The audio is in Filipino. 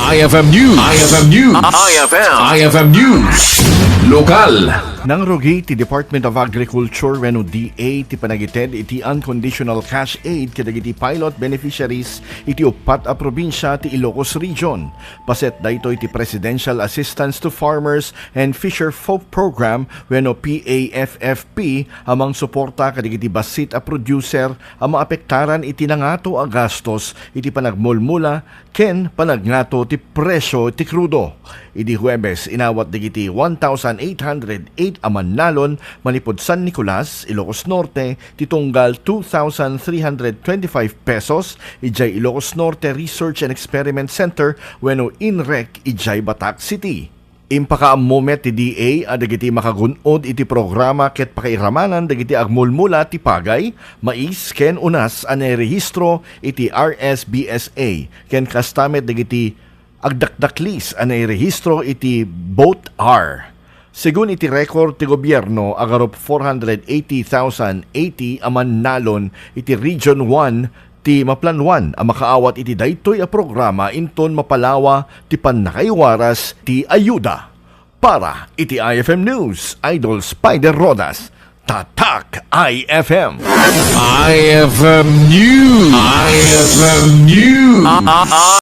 IFM News. IFM News. IFM News. Lokal. Nang rugi ti Department of Agriculture wenno DA ti panagited iti unconditional cash aid kadagiti pilot beneficiaries iti upat a probinsya ti Ilocos Region. Paset daytoy ti Presidential Assistance to Farmers and Fisher Folk Program wenno PAFFP amang suporta kadagiti basit a producer ang maapektaran iti nangato a gastos iti panagmulmula ken panagnato ti presyo ti krudo. Idi Huwebes inawat digiti 1,808 amanalon manipod San Nicolas, Ilocos Norte, titunggal 2,325 pesos ijay Ilocos Norte Research and Experiment Center wenno INREC ijay Batak City. Impakaamomet ti DA adagiti makagunod iti programa ket pakairamanan dagiti agmulmula ti pagay, mais ken unas anay rehistro iti RSBSA ken kastamet dagiti agdakdaklis anay rehistro iti Boat R. Segun iti record ti gobyerno, agarop 480,080 aman nalon iti Region 1 ti maplanwan ang makaawat iti daytoy a programa inton mapalawa ti pannakaiwaras ti ayuda. Para iti IFM News, Idol Spider Rodas, Tatak IFM. IFM News. IFM News.